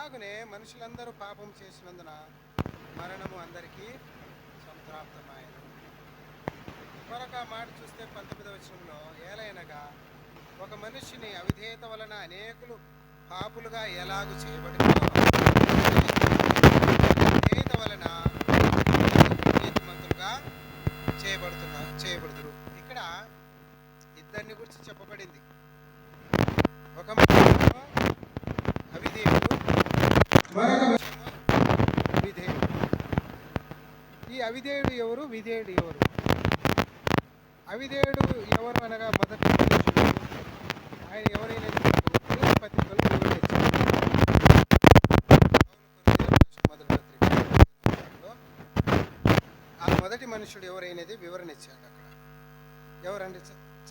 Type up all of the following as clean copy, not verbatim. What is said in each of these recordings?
అలాగనే మనుషులందరూ పాపం చేసినందున మరణము అందరికీ సంప్రాప్తమాయను. మరొక మాట చూస్తే 19వ వచనంలో, ఏలైనగా ఒక మనిషిని అవిధేయత వలన అనేకులు పాపులుగా ఎలాగూ చేయబడినో అవిధేయత వలన నీతిమంతులుగా చేయబడుదురు. ఇక్కడ ఇద్దరిని గురించి చెప్పబడింది. ఒక మనిషి అవిధేయుడు, మరొక మనిషి విధేయుడు. ఈ అవిధేయుడు ఎవరు, విధేయుడు ఎవరు? అవిధేయుడు ఎవరు అనగా మొదటి మనుషుడు. ఆయన ఎవరైనా పత్రికలు మొదటి పత్రికలో ఆ మొదటి మనుషుడు ఎవరైనది వివరణ ఇచ్చాడు. అక్కడ ఎవరండి?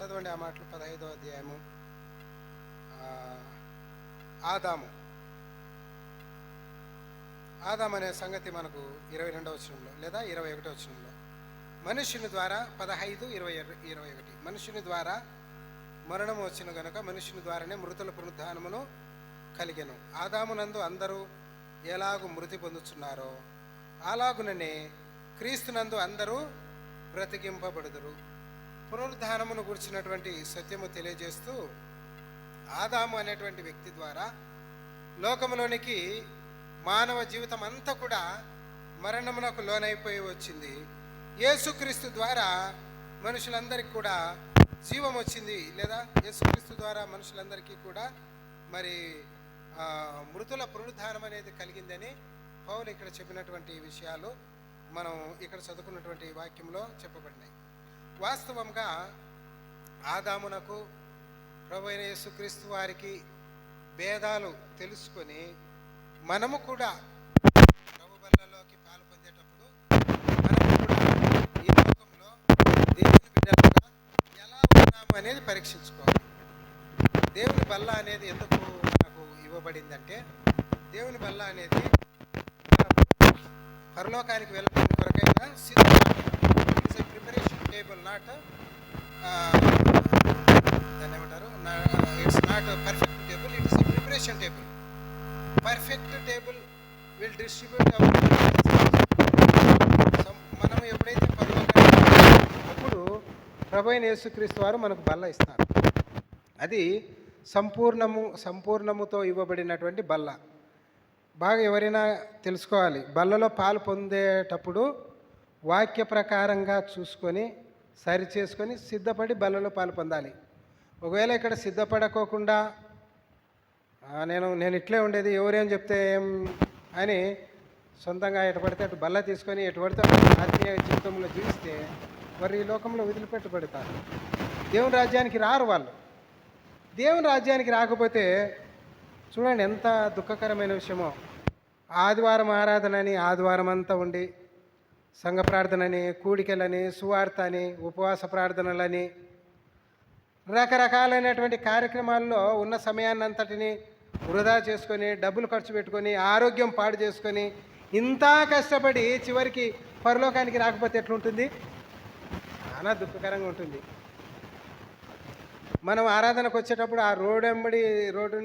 చదవండి ఆ మాటలు. 15వ అధ్యాయము. ఆదాము అనే సంగతి మనకు 22వ వచనంలో లేదా 21వ వచనంలో, మనుష్యుని ద్వారా 15, 20, 21 మనుష్యుని ద్వారా మరణము వచ్చిన గనుక మనుష్యుని ద్వారానే మృతుల పునరుద్ధానమును కలిగెను. ఆదామునందు అందరూ ఎలాగూ మృతి పొందుచున్నారో అలాగుననే క్రీస్తునందు అందరూ బ్రతికింపబడుదురు. పునరుద్ధానమును గురించినటువంటి సత్యము తెలియజేస్తూ ఆదాము అనేటువంటి వ్యక్తి ద్వారా లోకములోనికి మానవ జీవితం అంతా కూడా మరణమునకు లోనైపోయి వచ్చింది. యేసుక్రీస్తు ద్వారా మనుషులందరికీ కూడా జీవం వచ్చింది, లేదా యేసుక్రీస్తు ద్వారా మనుషులందరికీ కూడా మరి మృతుల పునరుద్ధానం అనేది కలిగిందని పౌలు ఇక్కడ చెప్పినటువంటి విషయాలు మనం ఇక్కడ చదువుకున్నటువంటి వాక్యంలో చెప్పబడినాయి. వాస్తవంగా ఆదామునకు ప్రభు అయిన యేసుక్రీస్తు వారికి భేదాలు తెలుసుకొని మనము కూడా ప్రభు బల్లలోకి పాలు పొందేటప్పుడు మనము కూడా ఈ లోకంలో దేవుని బిడ్డలుగా ఎలా ఉన్నాము అనేది పరీక్షించుకోవాలి. దేవుని బల్ల అనేది ఎందుకు మనకు ఇవ్వబడిందంటే, దేవుని బల్ల అనేది పరలోకానికి వెళ్ళడానికి కొరకైనా it's a preparation table, not దాన్ని ఏమంటారు, it's not perfect table, it's a preparation table. Perfect table will distribute our. మనం ఎప్పుడైతే పరలోకానికి అప్పుడు ప్రభు అయిన యేసుక్రీస్తు వారు మనకు బల్ల ఇస్తారు. అది సంపూర్ణముతో ఇవ్వబడినటువంటి బల్ల. బాగా ఎవరైనా తెలుసుకోవాలి, బల్లలో పాలు పొందేటప్పుడు వాక్య ప్రకారంగా చూసుకొని సరి చేసుకొని సిద్ధపడి బల్లలో పాలు పొందాలి. ఒకవేళ ఇక్కడ సిద్ధపడకోకుండా నేను ఇట్లే ఉండేది, ఎవరేం చెప్తే ఏం అని సొంతంగా ఎటు పడితే అటు బల్ల తీసుకొని ఎటు పడితే ఆత్మీయ జీవితంలో జీవిస్తే వారు ఈ లోకంలో వదిలిపెట్టబడతారు. దేవుని రాజ్యానికి రారు వాళ్ళు. దేవుని రాజ్యానికి రాకపోతే చూడండి ఎంత దుఃఖకరమైన విషయమో. ఆదివారం ఆరాధన అని ఆదివారం అంతా ఉండి, సంఘ ప్రార్థనని, కూడికలని, సువార్త అని, ఉపవాస ప్రార్థనలని, రకరకాలైనటువంటి కార్యక్రమాల్లో ఉన్న సమయాన్ని అంతటిని వృధా చేసుకొని, డబ్బులు ఖర్చు పెట్టుకొని, ఆరోగ్యం పాడు చేసుకొని, ఇంత కష్టపడి చివరికి పరలోకానికి రాకపోతే ఎట్లుంటుంది? చాలా దుఃఖకరంగా ఉంటుంది. మనం ఆరాధనకు వచ్చేటప్పుడు ఆ రోడ్డు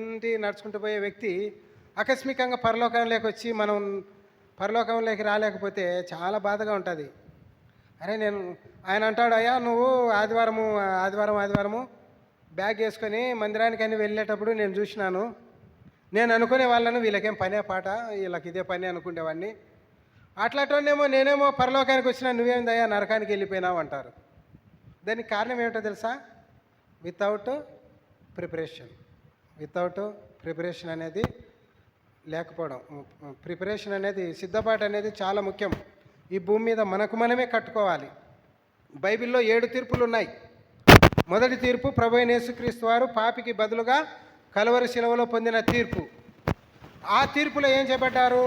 నుండి నడుచుకుంటూ పోయే వ్యక్తి ఆకస్మికంగా పరలోకంలోకి వచ్చి మనం పరలోకంలోకి రాలేకపోతే చాలా బాధగా ఉంటుంది. అరే ఆయన అంటాడు, అయ్యా నువ్వు ఆదివారము బ్యాగ్ వేసుకొని మందిరానికి అని వెళ్ళేటప్పుడు నేను చూసినాను, నేను అనుకునే వాళ్ళను వీళ్ళకేం పనే పాట, వీళ్ళకి ఇదే పని అనుకునేవాడిని, అట్లాంటినేమో నేనేమో పరలోకానికి వచ్చినా నువ్వేందయ్యా నరకానికి వెళ్ళిపోయినావు అంటారు. దానికి కారణం ఏమిటో తెలుసా? వితౌట్ ప్రిపరేషన్ అనేది లేకపోవడం. ప్రిపరేషన్ అనేది, సిద్ధపాటు అనేది చాలా ముఖ్యం. ఈ భూమి మీద మనకు మనమే కట్టుకోవాలి. బైబిల్లో 7 తీర్పులు ఉన్నాయి. మొదటి తీర్పు ప్రభు అయిన యేసుక్రీస్తు వారు పాపికి బదులుగా కలువరి శిలువలో పొందిన తీర్పు. ఆ తీర్పులో ఏం చేయబడ్డారు?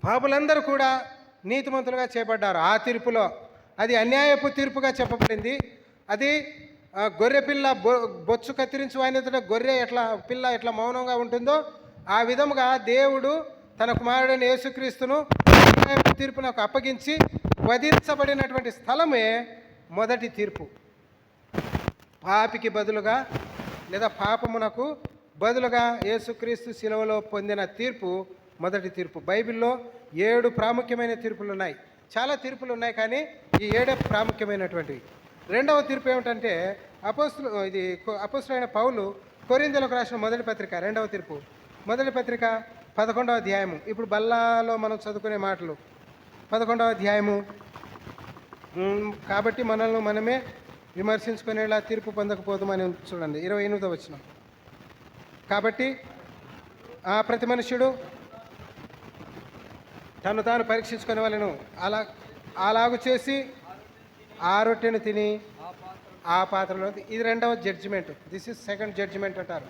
పాపులందరూ కూడా నీతిమంతులుగా చేయబడ్డారు. ఆ తీర్పులో అది అన్యాయపు తీర్పుగా చెప్పబడింది. అది గొర్రె పిల్ల బొచ్చు కత్తిరించు వానితో గొర్రె పిల్ల ఎట్లా మౌనంగా ఉంటుందో ఆ విధముగా దేవుడు తన కుమారుడైన యేసుక్రీస్తును అన్యాయపు తీర్పునకు అప్పగించి వధించబడినటువంటి స్థలమే మొదటి తీర్పు. పాపికి బదులుగా లేదా పాపమునకు బదులుగా యేసుక్రీస్తు శిలువలో పొందిన తీర్పు మొదటి తీర్పు. బైబిల్లో 7 ప్రాముఖ్యమైన తీర్పులు ఉన్నాయి. చాలా తీర్పులు ఉన్నాయి, కానీ ఈ 7 ప్రాముఖ్యమైనటువంటివి. రెండవ తీర్పు ఏమిటంటే అపోస్తులైన పౌలు కొరింథీయులకు రాసిన మొదటి పత్రిక, రెండవ తీర్పు, మొదటి పత్రిక 11వ అధ్యాయము. ఇప్పుడు బల్లాలో మనం చదువుకునే మాటలు 11వ అధ్యాయము. కాబట్టి మనల్ని మనమే విమర్శించుకునేలా తీర్పు పొందకపోదామని చూడండి. 28వ వచనం. కాబట్టి ప్రతి మనుష్యుడు తను తాను పరీక్షించుకునే వాళ్ళను అలాగు చేసి ఆ రొట్టెను తిని ఆ పాత్రలో, ఇది రెండవ judgement. This is second judgement అంటారు.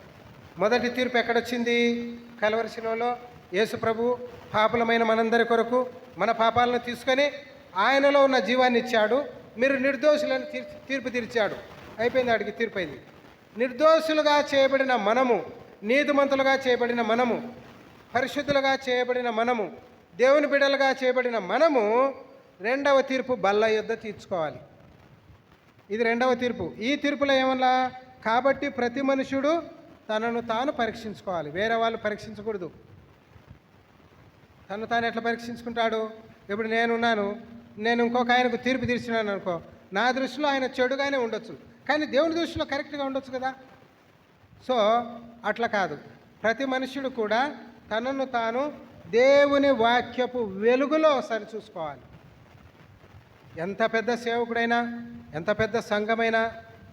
మొదటి తీర్పు ఎక్కడొచ్చింది? కల్వరి శిలువలో యేసు ప్రభు పాపులమైన మనందరి కొరకు మన పాపాలను తీసుకొని ఆయనలో ఉన్న జీవాన్ని ఇచ్చాడు. మీరు నిర్దోషులను తీర్పు తీర్చాడు. అయిపోయింది, ఆడికి తీర్పు అయింది. నిర్దోషులుగా చేయబడిన మనము, నీతిమంతులుగా చేయబడిన మనము, పరిశుద్ధులుగా చేయబడిన మనము, దేవుని బిడ్డలుగా చేయబడిన మనము రెండవ తీర్పు బల్ల యుద్ధ తీర్చుకోవాలి. ఇది రెండవ తీర్పు. ఈ తీర్పులో ఏమన్నా? కాబట్టి ప్రతి మనుషుడు తనను తాను పరీక్షించుకోవాలి, వేరే వాళ్ళు పరీక్షించకూడదు. తను తాను ఎట్లా పరీక్షించుకుంటాడు? ఇప్పుడు నేను ఇంకొక ఆయనకు తీర్పు తీర్చినాను అనుకో, నా దృష్టిలో ఆయన చెడుగానే ఉండొచ్చు, కానీ దేవుని దృష్టిలో కరెక్ట్గా ఉండొచ్చు కదా. సో అట్లా కాదు. ప్రతి మనుష్యుడు కూడా తనను తాను దేవుని వాక్యపు వెలుగులో సరిచూసుకోవాలి. ఎంత పెద్ద సేవకుడైనా, ఎంత పెద్ద సంఘమైనా,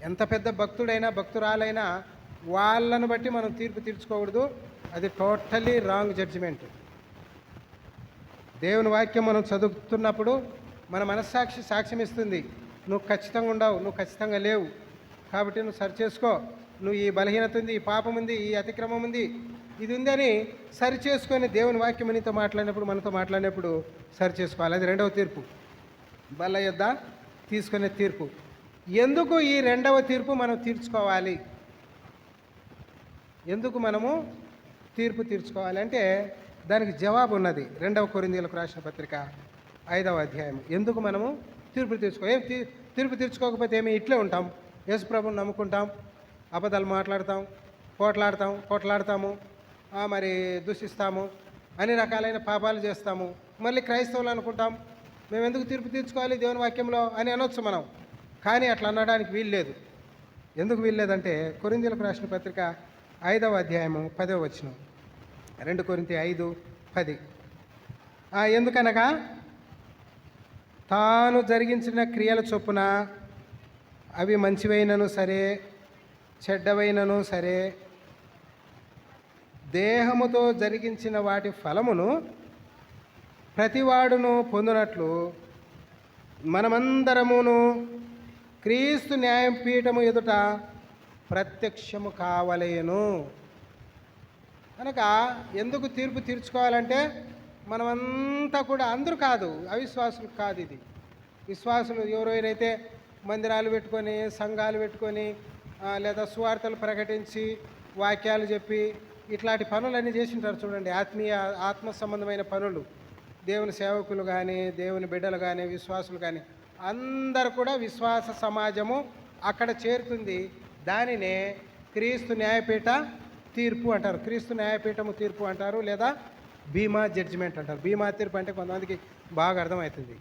ఎంత పెద్ద భక్తుడైనా భక్తురాలైనా వాళ్ళను బట్టి మనం తీర్పు తీర్చుకోకూడదు. అది టోటలీ రాంగ్ జడ్జిమెంట్. దేవుని వాక్యం మనం చదువుతున్నప్పుడు మన మనస్సాక్షి సాక్ష్యం ఇస్తుంది. నువ్వు ఖచ్చితంగా ఉండవు, నువ్వు ఖచ్చితంగా లేవు, కాబట్టి నువ్వు సరి చేసుకో, నువ్వు ఈ బలహీనత ఉంది, ఈ పాపం ఉంది, ఈ అతిక్రమం ఉంది, ఇది ఉందని సరి చేసుకొని దేవుని వాక్యం మనతో మాట్లాడినప్పుడు సరి చేసుకోవాలి. అది రెండవ తీర్పు, బల్ల యొద్ద తీసుకునే తీర్పు. ఎందుకు ఈ రెండవ తీర్పు మనం తీర్చుకోవాలి? ఎందుకు మనము తీర్పు తీర్చుకోవాలి అంటే దానికి జవాబు ఉన్నది. 2వ కొరింథీయులకు రాసిన పత్రిక 5వ అధ్యాయం. ఎందుకు మనము తీర్పు తీర్పు తీర్చుకోకపోతే ఇట్లే ఉంటాం. యేసు ప్రభువుని నమ్ముకుంటాం, అబద్ధాలు మాట్లాడతాం, పోట్లాడతాము, మరి దూషిస్తాము, అన్ని రకాలైన పాపాలు చేస్తాము. మళ్ళీ క్రైస్తవులు అనుకుంటాం, మేము ఎందుకు తీర్పు తీర్చుకోవాలి దేవుని వాక్యంలో అని అనొచ్చు మనం. కానీ అట్లా అనడానికి వీల్లేదు. ఎందుకు వీల్లేదంటే కొరింథీయులకు రాసిన పత్రిక 5వ అధ్యాయము 10వ వచనం. 2 కొరింథీ 5:10. ఎందుకనగా తాను జరిగించిన క్రియల చొప్పున అవి మంచివైనను సరే చెడ్డవైనను సరే దేహముతో జరిగించిన వాటి ఫలమును ప్రతివాడును పొందినట్లు మనమందరమును క్రీస్తు న్యాయపీఠము ఎదుట ప్రత్యక్షము కావలేను. కనుక ఎందుకు తీర్పు తీర్చుకోవాలంటే మనమంతా కూడా, అందరూ కాదు, అవిశ్వాసులు కాదు, ఇది విశ్వాసులు ఎవరైతే మందిరాలు పెట్టుకొని, సంఘాలు పెట్టుకొని, లేదా సువార్తలు ప్రకటించి, వాక్యాలు చెప్పి ఇట్లాంటి పనులన్నీ చేసింటారు చూడండి. ఆత్మ సంబంధమైన పనులు. దేవుని సేవకులు కానీ, దేవుని బిడ్డలు కానీ, విశ్వాసులు కానీ అందరూ కూడా విశ్వాస సమాజము అక్కడ చేరుతుంది. దానినే క్రీస్తు న్యాయపీఠ తీర్పు అంటారు. క్రీస్తు న్యాయపీఠము తీర్పు అంటారు, లేదా బీమా జడ్జిమెంట్ అంటారు. బీమా తీర్పు అంటే కొంతమందికి బాగా అర్థమవుతుంది.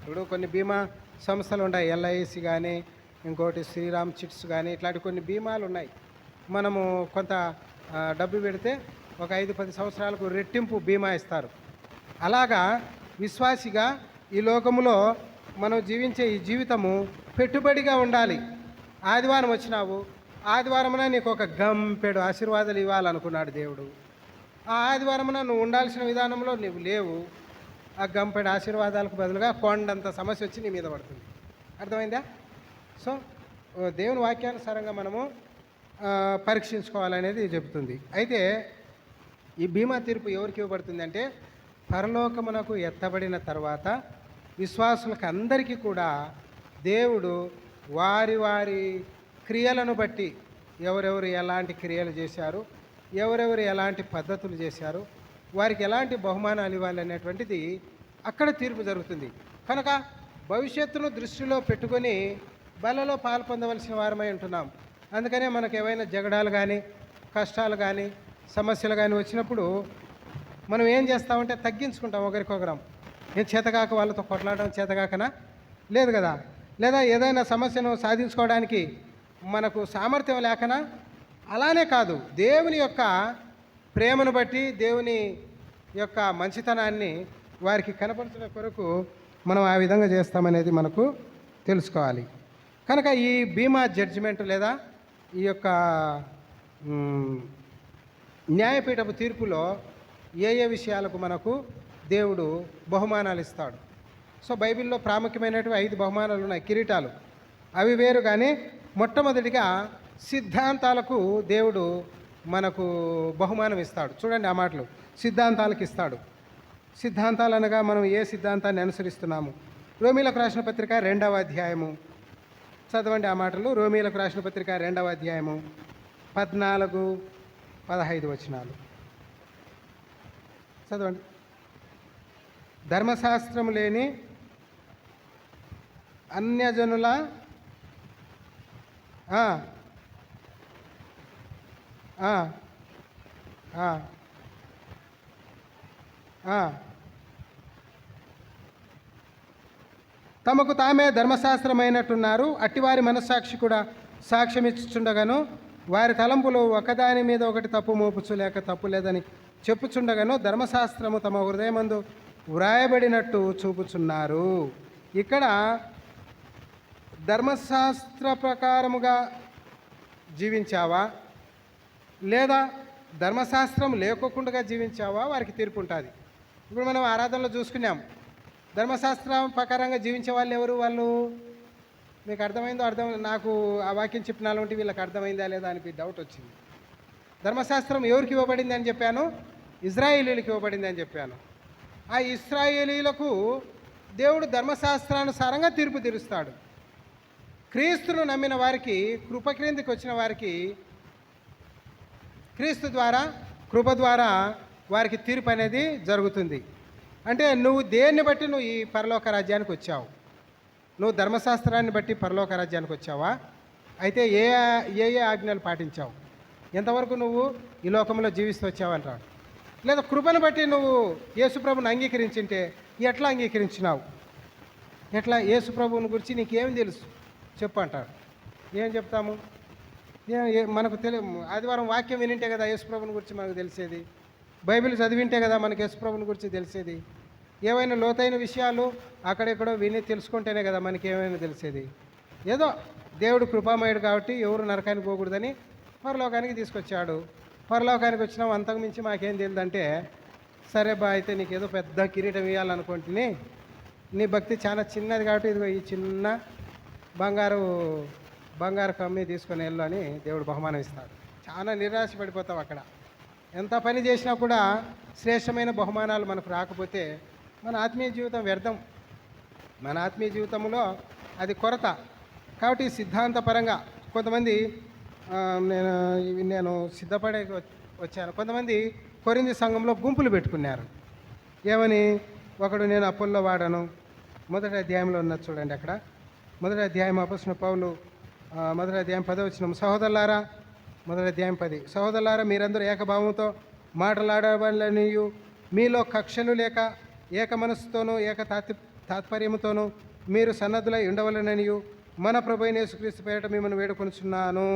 ఇప్పుడు కొన్ని బీమా సంస్థలు ఉన్నాయి, ఎల్ఐసి కానీ, ఇంకోటి శ్రీరామ్ చిట్స్ కానీ, ఇట్లాంటి కొన్ని బీమాలు ఉన్నాయి. మనము కొంత డబ్బు పెడితే ఒక 5-10 సంవత్సరాలకు రెట్టింపు బీమా ఇస్తారు. అలాగా విశ్వాసిగా ఈ లోకములో మనం జీవించే ఈ జీవితము పెట్టుబడిగా ఉండాలి. ఆదివారం వచ్చినావు, ఆదివారమున నీకు ఒక గంపెడు ఆశీర్వాదాలు ఇవ్వాలనుకున్నాడు దేవుడు. ఆ ఆదివారమున నువ్వు ఉండాల్సిన విధానంలో నువ్వు లేవు. ఆ గంపెడు ఆశీర్వాదాలకు బదులుగా కొండంత సమస్య వచ్చి నీ మీద పడుతుంది. అర్థమైందా? సో దేవుని వాక్యానుసారంగా మనము పరీక్షించుకోవాలనేది చెబుతుంది. అయితే ఈ బీమా తీర్పు ఎవరికి ఇవ్వబడుతుంది అంటే పరలోకమునకు ఎత్తబడిన తర్వాత విశ్వాసులకు అందరికీ కూడా దేవుడు వారి వారి క్రియలను బట్టి ఎవరెవరు ఎలాంటి క్రియలు చేశారు, ఎవరెవరు ఎలాంటి పద్ధతులు చేశారు, వారికి ఎలాంటి బహుమానాలు ఇవ్వాలి అనేటువంటిది అక్కడ తీర్పు జరుగుతుంది. కనుక భవిష్యత్తును దృష్టిలో పెట్టుకొని బలలో పాల్పొందవలసిన వారమై ఉంటున్నాం. అందుకనే మనకు ఏవైనా జగడాలు కానీ, కష్టాలు కానీ సమస్యలు కానీ వచ్చినప్పుడు మనం ఏం చేస్తామంటే తగ్గించుకుంటాం ఒకరికొకరం. నేను చేతగాక వాళ్ళతో కొట్లాడడం చేతగాకనా? లేదు కదా. లేదా ఏదైనా సమస్యను సాధించుకోవడానికి మనకు సామర్థ్యం లేకనా? అలానే కాదు, దేవుని యొక్క ప్రేమను బట్టి దేవుని యొక్క మంచితనాన్ని వారికి కనపరచడం కొరకు మనం ఆ విధంగా చేస్తామనేది మనకు తెలుసుకోవాలి. కనుక ఈ బీమా జడ్జిమెంట్ లేదా ఈ యొక్క న్యాయపీఠపు తీర్పులో ఏ ఏ విషయాలకు మనకు దేవుడు బహుమానాలు ఇస్తాడు. సో బైబిల్లో ప్రాముఖ్యమైనటువంటి 5 బహుమానాలు ఉన్నాయి, కిరీటాలు. అవి వేరు. కానీ మొట్టమొదటిగా సిద్ధాంతాలకు దేవుడు మనకు బహుమానం ఇస్తాడు. చూడండి ఆ మాటలు, సిద్ధాంతాలకు ఇస్తాడు. సిద్ధాంతాలు అనగా మనం ఏ సిద్ధాంతాన్ని అనుసరిస్తున్నాము? రోమీలకు రాసిన పత్రిక 2వ అధ్యాయము చదవండి ఆ మాటలు. రోమీలకు రాసిన పత్రిక 2వ అధ్యాయము 14, 15 వచనాలు చదవండి. ధర్మశాస్త్రం లేని అన్యజనుల తమకు తామే ధర్మశాస్త్రమైనట్టున్నారు. అట్టివారి మనస్సాక్షి కూడా సాక్ష్యమిచ్చుచుండగాను వారి తలంపులు ఒకదాని మీద ఒకటి తప్పు మోపుచు లేక తప్పు లేదని చెప్పుచుండగాను ధర్మశాస్త్రము తమ హృదయమందు వ్రాయబడినట్టు చూపుచున్నారు. ఇక్కడ ధర్మశాస్త్ర ప్రకారముగా జీవించావా లేదా ధర్మశాస్త్రం లేకోకుండా జీవించావా, వారికి తీర్పు ఉంటుంది. ఇప్పుడు మనం ఆరాధనలో చూసుకున్నాం, ధర్మశాస్త్రం ప్రకారంగా జీవించే వాళ్ళు ఎవరు? వాళ్ళు మీకు అర్థమైందో నాకు ఆ వాక్యం చెప్పిన ఉంటే వీళ్ళకి అర్థమైందా లేదా అని డౌట్ వచ్చింది. ధర్మశాస్త్రం ఎవరికి ఇవ్వబడింది అని చెప్పాను? ఇజ్రాయేలీలకు ఇవ్వబడింది అని చెప్పాను. ఆ ఇశ్రాయేలీలకు దేవుడు ధర్మశాస్త్రానుసారంగా తీర్పు తీరుస్తాడు. క్రీస్తును నమ్మిన వారికి, కృప క్రిందికి వచ్చిన వారికి క్రీస్తు ద్వారా, కృప ద్వారా వారికి తీర్పు అనేది జరుగుతుంది. అంటే నువ్వు దేన్ని బట్టి నువ్వు ఈ పరలోక రాజ్యానికి వచ్చావు? నువ్వు ధర్మశాస్త్రాన్ని బట్టి పరలోక రాజ్యానికి వచ్చావా? అయితే ఏ ఏ ఏ ఆజ్ఞలు పాటించావు? ఎంతవరకు నువ్వు ఈ లోకంలో జీవిస్తూ వచ్చావంటాడు. లేదా కృపను బట్టి నువ్వు యేసుప్రభుని అంగీకరించింటే ఎట్లా అంగీకరించినావు? ఎట్లా? యేసుప్రభుని గురించి నీకేం తెలుసు చెప్పు అంటాడు. ఏం చెప్తాము? మనకు ఆదివారం వాక్యం వినింటే కదా యేసుప్రభుని గురించి మనకు తెలిసేది. బైబిల్ చదివింటే కదా మనకు యేసుప్రభుని గురించి తెలిసేది. ఏవైనా లోతైన విషయాలు అక్కడెక్కడో విని తెలుసుకుంటేనే కదా మనకి ఏమైనా తెలిసేది. ఏదో దేవుడు కృపామయుడు కాబట్టి ఎవరు నరకానికి పోకూడదని పరలోకానికి తీసుకొచ్చాడు. పరలోకానికి వచ్చినాం, అంతకుమించి మాకేం తెలియదంటే, సరే బా అయితే నీకు ఏదో పెద్ద కిరీటం ఇవ్వాలనుకుంటుని, నీ భక్తి చాలా చిన్నది కాబట్టి ఇదిగో ఈ చిన్న బంగారు కమ్మి తీసుకొని వెళ్ళు అని దేవుడు బహుమానం ఇస్తాడు. చాలా నిరాశ పడిపోతావు అక్కడ. ఎంత పని చేసినా కూడా శ్రేష్టమైన బహుమానాలు మనకు రాకపోతే మన ఆత్మీయ జీవితం వ్యర్థం. మన ఆత్మీయ జీవితంలో అది కొరత. కాబట్టి సిద్ధాంతపరంగా కొంతమంది నేను సిద్ధపడే వచ్చాను. కొంతమంది కొరింథీ సంఘంలో గుంపులు పెట్టుకున్నారు. ఏమని? ఒకడు నేను అప్పుల్లో వాడను. మొదటి అధ్యాయంలో ఉన్నది చూడండి. అక్కడ మొదటి అధ్యాయం అపొస్తలుడైన పౌలు మొదటి అధ్యాయం 10వ వచనం. సహోదరులారా, మొదటి అధ్యాయం 10, సహోదరులారా మీరందరూ ఏకభావంతో మాట్లాడవలనియు మీలో కక్షలు లేక ఏక మనస్సుతోనూ ఏక తాత్పర్యముతోనూ మీరు సన్నద్ధులై ఉండవలననియు మన ప్రభువైన యేసుక్రీస్తు పేరిట మిమ్మల్ని వేడుకొనుచున్నాను.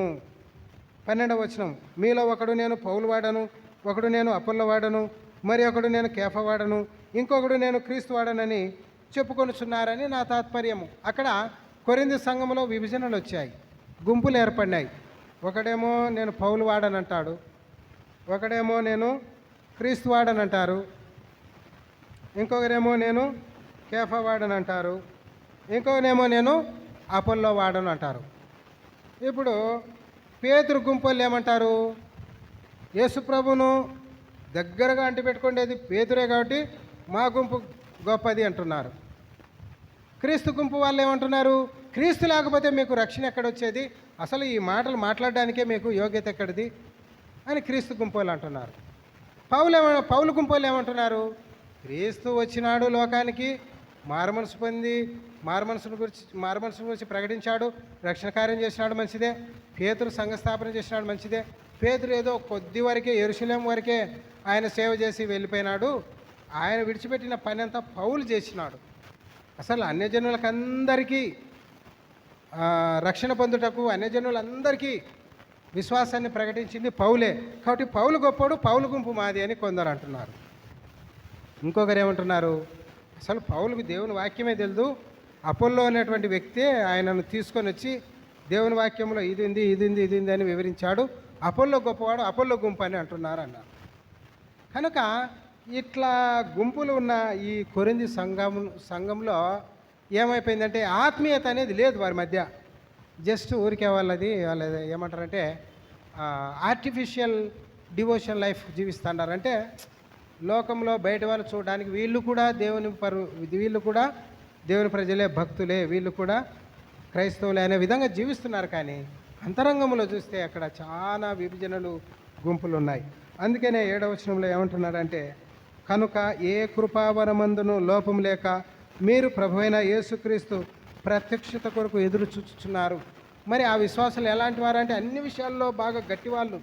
12వ వచనం. మీలో ఒకడు నేను పౌలు వాడను, ఒకడు నేను అపొల్లో వాడను, మరి ఒకడు నేను కేఫా వాడను, ఇంకొకడు నేను క్రీస్తు వాడనని చెప్పుకొనుచున్నారని నా తాత్పర్యము. అక్కడ కొరింథీ సంఘంలో విభజనలు వచ్చాయి, గుంపులు ఏర్పడినాయి. ఒకడేమో నేను పౌలు వాడనంటాడు, ఒకడేమో నేను క్రీస్తు వాడనంటారు, ఇంకొకరేమో నేను కేఫా వాడనంటారు, ఇంకొకరేమో నేను అపొల్లో వాడను అంటారు. ఇప్పుడు పేతురు గుంపులు ఏమంటారు? యేసుప్రభును దగ్గరగా అంటిపెట్టుకునేది పేతురే కాబట్టి మా గుంపు గొప్పది అంటున్నారు. క్రీస్తు గుంపు వాళ్ళు ఏమంటున్నారు? క్రీస్తు లేకపోతే మీకు రక్షణ ఎక్కడొచ్చేది, అసలు ఈ మాటలు మాట్లాడడానికే మీకు యోగ్యత ఎక్కడిది అని క్రీస్తు గుంపు వాళ్ళు అంటున్నారు. పౌలు గుంపు వాళ్ళు ఏమంటున్నారు? క్రీస్తు వచ్చినాడు లోకానికి, మారుమనసు పొంది మారుమనసును గురించి ప్రకటించాడు, రక్షణ కార్యం చేసినాడు, మంచిదే. పేతురు సంఘ స్థాపన చేసినాడు, మంచిదే. పేతురు ఏదో కొద్ది వరకే యెరూషలేం వరకే ఆయన సేవ చేసి వెళ్ళిపోయినాడు. ఆయన విడిచిపెట్టిన పని అంతా పౌలు చేసినాడు. అసలు అన్యజనులకందరికీ రక్షణ పొందుటకు అన్యజనులందరికీ విశ్వాసాన్ని ప్రకటించింది పౌలే. కాబట్టి పౌలు గొప్పోడు, పౌలు గుంపు మాది అని కొందరు అంటున్నారు. ఇంకొకరు ఏమంటున్నారు, అసలు పౌలుకు దేవుని వాక్యమే తెలియదు, అపోల్లో అనేటువంటి వ్యక్తే ఆయనను తీసుకొని వచ్చి దేవుని వాక్యంలో ఇది ఉంది ఇది ఉంది ఇది ఉంది అని వివరించాడు, అపోల్లో గొప్పవాడు, అపోల్లో గుంపు అని అంటున్నారు అన్నారు. కనుక ఇట్లా గుంపులు ఉన్న ఈ కొరింథీ సంఘంలో ఏమైపోయిందంటే ఆత్మీయత అనేది లేదు వారి మధ్య. జస్ట్ ఊరికే వాళ్ళది ఏమంటారంటే ఆర్టిఫిషియల్ డివోషన్ లైఫ్ జీవిస్తున్నారు. అంటే లోకంలో బయట వాళ్ళు చూడడానికి వీళ్ళు కూడా వీళ్ళు కూడా దేవుని ప్రజలే, భక్తులే, వీళ్ళు కూడా క్రైస్తవులే అనే విధంగా జీవిస్తున్నారు. కానీ అంతరంగంలో చూస్తే అక్కడ చాలా విభజనలు, గుంపులు ఉన్నాయి. అందుకనే 7వ వచనంలో ఏమంటున్నారంటే, కనుక ఏ కృపావరమందును లోపం లేక మీరు ప్రభువైన యేసుక్రీస్తు ప్రత్యక్షత కొరకు ఎదురు చూచుచున్నారు. మరి ఆ విశ్వాసాలు ఎలాంటి వారంటే అన్ని విషయాల్లో బాగా గట్టివాళ్ళు,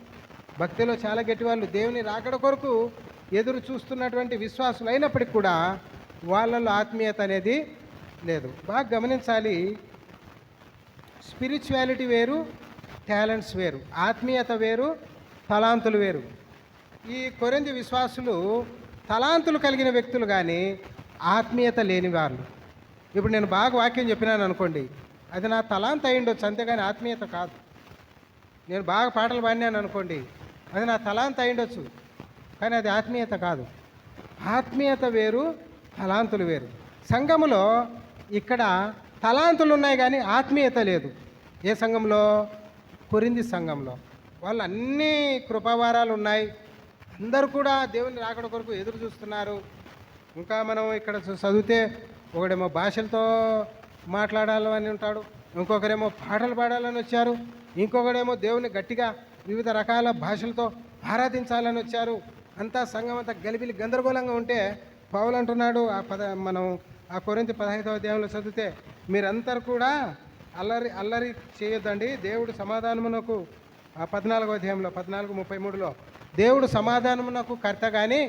భక్తిలో చాలా గట్టివాళ్ళు, దేవుని రాకడ కొరకు ఎదురు చూస్తున్నటువంటి విశ్వాసులు అయినప్పటికీ కూడా వాళ్ళల్లో ఆత్మీయత అనేది లేదు. బాగా గమనించాలి, స్పిరిచువాలిటీ వేరు, టాలెంట్స్ వేరు, ఆత్మీయత వేరు, తలాంతులు వేరు. ఈ కొరింథీ విశ్వాసులు తలాంతులు కలిగిన వ్యక్తులు కానీ ఆత్మీయత లేని వాళ్ళు. ఇప్పుడు నేను బాగా వాక్యం చెప్పినాను అనుకోండి, అది నా తలాంత అయ్యిండొచ్చు, అంతేగాని ఆత్మీయత కాదు. నేను బాగా పాటలు పాడినాను అనుకోండి, అది నా తలాంత అయ్యిండొచ్చు, కానీ అది ఆత్మీయత కాదు. ఆత్మీయత వేరు, తలాంతులు వేరు. సంఘములో ఇక్కడ తలాంతులు ఉన్నాయి కానీ ఆత్మీయత లేదు. ఏ సంఘంలో? కొరింథీ సంఘంలో. వాళ్ళు అన్ని కృపావారాలు ఉన్నాయి, అందరూ కూడా దేవుని రాకడ కొరకు ఎదురు చూస్తున్నారు. ఇంకా మనం ఇక్కడ చదివితే ఒకడేమో భాషలతో మాట్లాడాలని ఉంటాడు, ఇంకొకరేమో పాటలు పాడాలని వచ్చారు, ఇంకొకడేమో దేవుని గట్టిగా వివిధ రకాల భాషలతో ఆరాధించాలని వచ్చారు. అంతా సంఘం అంతా గలిబిలి గందరగోళంగా ఉంటే పౌలు అంటున్నాడు, మనం ఆ కొరింథీ 15వ అధ్యాయంలో చదివితే, మీరందరూ కూడా అల్లరి చేయొద్దండి, దేవుడు సమాధానమునకు 14వ అధ్యాయంలో 14:33లో దేవుడు సమాధానమునకు కర్త కానీ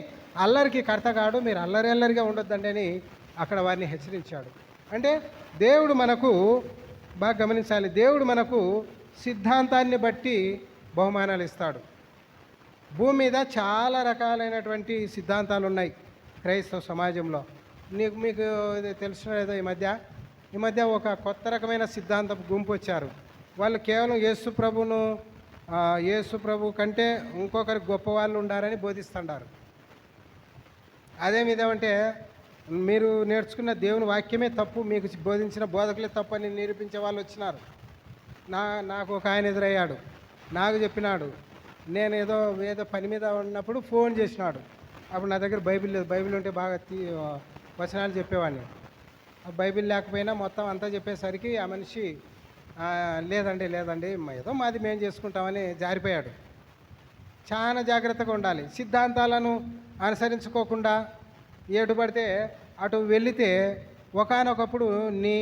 అల్లరికి కర్త కాడు, మీరు అల్లరిగా ఉండొద్దండి అని అక్కడ వారిని హెచ్చరించాడు. అంటే దేవుడు మనకు బాగా గమనించాలి, దేవుడు మనకు సిద్ధాంతాన్ని బట్టి బహుమానాలు ఇస్తాడు. భూమి మీద చాలా రకాలైనటువంటి సిద్ధాంతాలు ఉన్నాయి క్రైస్తవ సమాజంలో. మీకు తెలిసిన ఏదో ఈ మధ్య ఒక కొత్త రకమైన సిద్ధాంత గుంపు వచ్చారు. వాళ్ళు కేవలం యేసు ప్రభు కంటే ఇంకొకరి గొప్ప వాళ్ళు ఉండారని బోధిస్తుంటారు. అదేమిదేమంటే మీరు నేర్చుకున్న దేవుని వాక్యమే తప్పు, మీకు బోధించిన బోధకులే తప్పు అని నిరూపించే వాళ్ళు వచ్చినారు. నాకు ఒక ఆయన ఎదురయ్యాడు, నాకు చెప్పినాడు, నేను ఏదో పని మీద ఉన్నప్పుడు ఫోన్ చేసినాడు. అప్పుడు నా దగ్గర బైబిల్ లేదు, బైబిల్ ఉంటే బాగా వచనాలు చెప్పేవాడిని. ఆ బైబిల్ లేకపోయినా మొత్తం అంతా చెప్పేసరికి ఆ మనిషి లేదండి ఏదో మాది మేము చేసుకుంటామని జారిపోయాడు. చాలా జాగ్రత్తగా ఉండాలి, సిద్ధాంతాలను అనుసరించుకోకుండా ఏటు పడితే అటు వెళితే ఒకానొకప్పుడు నీ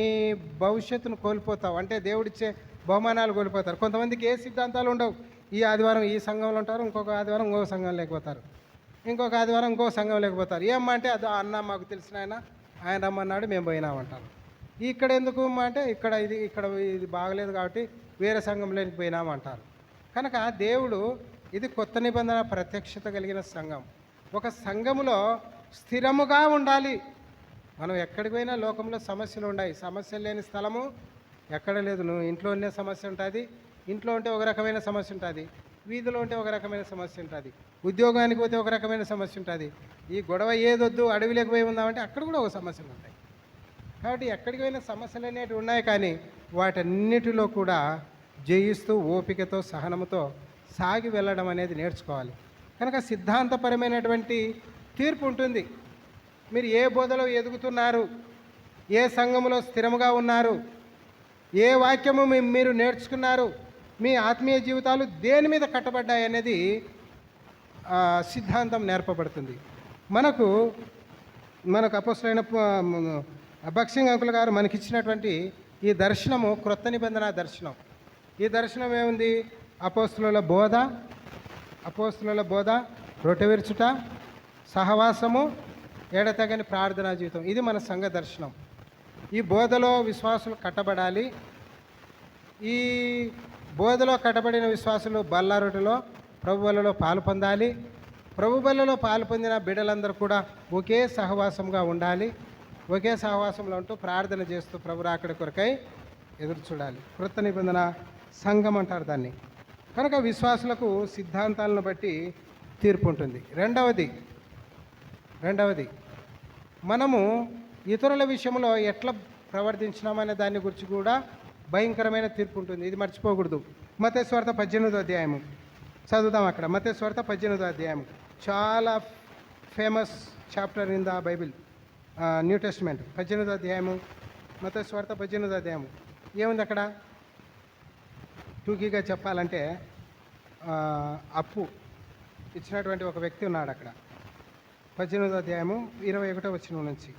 భవిష్యత్తును కోల్పోతావు. అంటే దేవుడిచ్చే బహుమానాలు కోల్పోతారు. కొంతమందికి ఏ సిద్ధాంతాలు ఉండవు, ఈ ఆదివారం ఈ సంఘంలో ఉంటారు, ఇంకొక ఆదివారం ఇంకో సంఘం లేకపోతారు, ఇంకొక ఆదివారం ఇంకో సంఘం లేకపోతారు. ఏమంటే అది అన్న మాకు తెలిసిన ఆయన రమ్మన్నాడు మేము పోయినామంటారు. ఇక్కడ ఎందుకు అంటే ఇక్కడ ఇది బాగలేదు కాబట్టి వేరే సంఘంలోకి పోయినామంటారు. కనుక దేవుడు ఇది కొత్త నిబంధన ప్రత్యక్షత కలిగిన సంఘం. ఒక సంఘములో స్థిరముగా ఉండాలి. మనం ఎక్కడికి పోయినా లోకంలో సమస్యలు ఉన్నాయి, సమస్యలు లేని స్థలము ఎక్కడ లేదు. నువ్వు ఇంట్లో ఉండే సమస్య ఉంటుంది, ఇంట్లో ఉంటే ఒక రకమైన సమస్య ఉంటుంది, వీధిలో ఉంటే ఒక రకమైన సమస్య ఉంటుంది, ఉద్యోగానికి పోతే ఒక రకమైన సమస్య ఉంటుంది, ఈ గొడవ ఏదొద్దు అడవిలోకి పోయి ఉందామంటే అక్కడ కూడా ఒక సమస్యలు ఉంటాయి. కాబట్టి ఎక్కడికి పోయినా సమస్యలు అనేవి ఉన్నాయి, కానీ వాటన్నిటిలో కూడా జయిస్తూ ఓపికతో సహనముతో సాగి వెళ్ళడం అనేది నేర్చుకోవాలి. కనుక సిద్ధాంతపరమైనటువంటి తీర్పు ఉంటుంది. మీరు ఏ బోధలో ఎదుగుతున్నారు, ఏ సంఘములో స్థిరముగా ఉన్నారు, ఏ వాక్యము మీరు నేర్చుకున్నారు, మీ ఆత్మీయ జీవితాలు దేని మీద కట్టబడ్డాయి అనేది సిద్ధాంతం నేర్పబడుతుంది. మనకు అపోస్తలుడైన భక్సింగ్ అంకుల్ గారు మనకిచ్చినటువంటి ఈ దర్శనము క్రొత్త నిబంధన దర్శనం. ఈ దర్శనం ఏముంది? అపోస్తలుల బోధ, అపోస్తుల బోధ, రొట్టె విరుచుట, సహవాసము, ఎడతెగని ప్రార్థనా జీవితం. ఇది మన సంఘ దర్శనం. ఈ బోధలో విశ్వాసులు కట్టబడాలి. ఈ బోధలో కట్టబడిన విశ్వాసులు బల్ల రొట్టెలో ప్రభు బలలో పాలు పొందాలి. ప్రభు బలలో పాలు పొందిన బిడ్డలందరూ కూడా ఒకే సహవాసంగా ఉండాలి. ఒకే సహవాసంలో ఉంటూ ప్రార్థన చేస్తూ ప్రభు రాకడ కొరకై ఎదురు చూడాలి. కృత నిబంధన సంఘం అంటారు దాన్ని. కనుక విశ్వాసులకు సిద్ధాంతాలను బట్టి తీర్పు ఉంటుంది. రెండవది మనము ఇతరుల విషయంలో ఎట్లా ప్రవర్తించినామనే దాని గురించి కూడా భయంకరమైన తీర్పు ఉంటుంది. ఇది మర్చిపోకూడదు. మత్తయి సువార్త 18వ అధ్యాయము చదువుదాం. అక్కడ మత్తయి సువార్త 18వ అధ్యాయం చాలా famous chapter in the Bible, New Testament. 18వ అధ్యాయము, మత్తయి సువార్త 18వ అధ్యాయము. ఏముంది అక్కడ? టూకీగా చెప్పాలంటే అప్పు ఇచ్చినటువంటి ఒక వ్యక్తి ఉన్నాడు అక్కడ. 18వ అధ్యాయము 21వ వచనం నుంచి.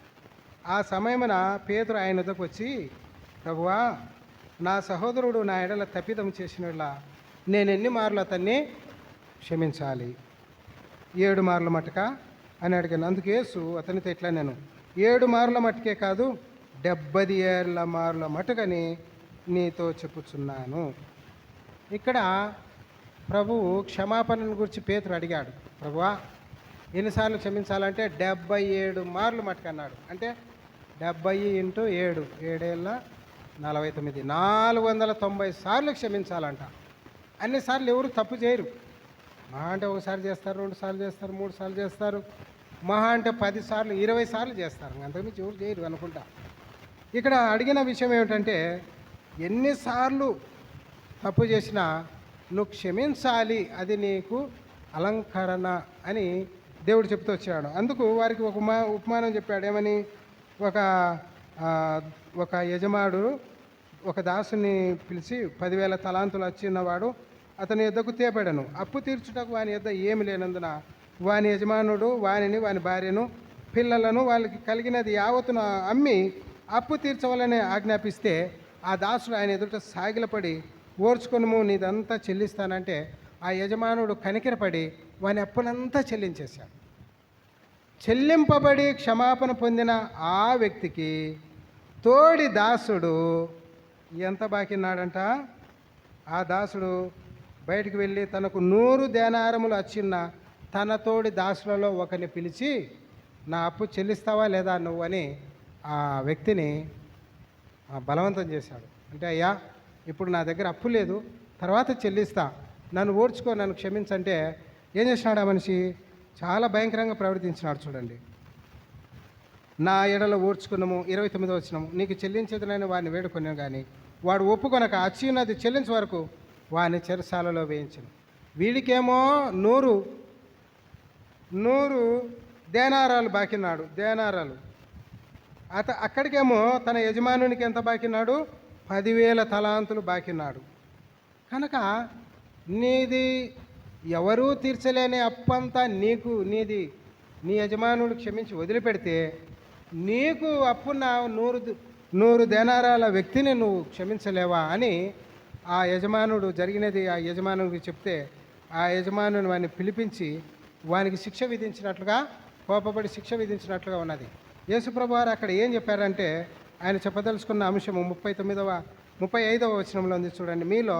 ఆ సమయమున పేతురు ఆయన వద్దకు వచ్చి, ప్రభువా, నా సహోదరుడు నా ఎడల తప్పిదం చేసినట్లా నేను ఎన్ని మార్లు అతన్ని క్షమించాలి? 7 మార్ల మటుక అని అడిగాను. అందుకు యేసు అతనితో ఇట్లా, నేను 7 మార్ల మటుకే కాదు 70 మార్ల మటుకని నీతో చెప్పుచున్నాను. ఇక్కడ ప్రభువు క్షమాపణను గురించి పేతురు అడిగాడు. ప్రభువా, ఎన్నిసార్లు క్షమించాలంటే 77 మార్లు మటుకు అన్నాడు. అంటే 70 × 7, 7 49, 490 సార్లు క్షమించాలంట. అన్నిసార్లు ఎవరు తప్పు చేయరు. మహా అంటే ఒకసారి చేస్తారు, 2 సార్లు చేస్తారు, 3 సార్లు చేస్తారు, మహా అంటే 10 సార్లు, 20 సార్లు చేస్తారు. అంతకుమించి ఎవరు చేయరు అనుకుంటా. ఇక్కడ అడిగిన విషయం ఏమిటంటే, ఎన్నిసార్లు తప్పు చేసినా నువ్వు క్షమించాలి, అది నీకు అలంకరణ అని దేవుడు చెప్తూ వచ్చాడు. అందుకు వారికి ఒక ఉపమానం చెప్పాడు. ఏమని? ఒక యజమానుడు ఒక దాసుని పిలిచి 10,000 తలాంతులు వచ్చినవాడు అతని యొద్దకు తేబడను. అప్పు తీర్చుటకు వాని యొద్ద ఏమి లేనందున వాని యజమానుడు వానిని, వాని భార్యను, పిల్లలను, వాళ్ళకి కలిగినది యావత్తును అమ్మి అప్పు తీర్చవాలని ఆజ్ఞాపిస్తే, ఆ దాసుడు ఆయన ఎదుట సాగిలపడి, ఓర్చుకొనుము, నీదంతా చెల్లిస్తానంటే, ఆ యజమానుడు కనికరపడి వాని అప్పునంతా చెల్లించేశాడు. చెల్లింపబడి క్షమాపణ పొందిన ఆ వ్యక్తికి తోడి దాసుడు ఎంత బాకిన్నాడంట? ఆ దాసుడు బయటికి వెళ్ళి తనకు 100 దేనారములు వచ్చిన తన తోడి దాసులలో ఒకరిని పిలిచి, నా అప్పు చెల్లిస్తావా లేదా నువ్వు అని ఆ వ్యక్తిని బలవంతం చేశాడు. అంటే, అయ్యా, ఇప్పుడు నా దగ్గర అప్పు లేదు, తర్వాత చెల్లిస్తా, నన్ను ఓర్చుకో, నన్ను క్షమించంటే ఏం చేసినాడు ఆ మనిషి? చాలా భయంకరంగా ప్రవర్తించినాడు. చూడండి. నా ఎడల ఓర్చుకున్నాము, 29వ వచనం, నీకు చెల్లించేదనని వాడిని వేడుకొన్నాను, కానీ వాడు ఒప్పుకొనక అచ్చినది చెల్లించే వరకు వాని చెరసాలలో వేయించను. వీడికేమో 100 దేనారాలు బాకిన్నాడు. దేనారాలు. అక్కడికేమో తన యజమానునికి ఎంత బాకిన్నాడు? 10,000 తలాంతులు బాకిన్నాడు. కనుక నీది ఎవరూ తీర్చలేని అప్పంతా నీది, నీ యజమానుడు క్షమించి వదిలిపెడితే, నీకు అప్పున్న 100 దేనారాల వ్యక్తిని నువ్వు క్షమించలేవా అని ఆ యజమానుడు జరిగినది ఆ యజమానుడికి చెప్తే, ఆ యజమానుని వాడిని పిలిపించి వానికి శిక్ష విధించినట్లుగా, కోపపడి శిక్ష విధించినట్లుగా ఉన్నది. యేసుప్రభు వారు అక్కడ ఏం చెప్పారంటే, ఆయన చెప్పదలుచుకున్న అంశము 35వ వచనంలో ఉంది. చూడండి. మీలో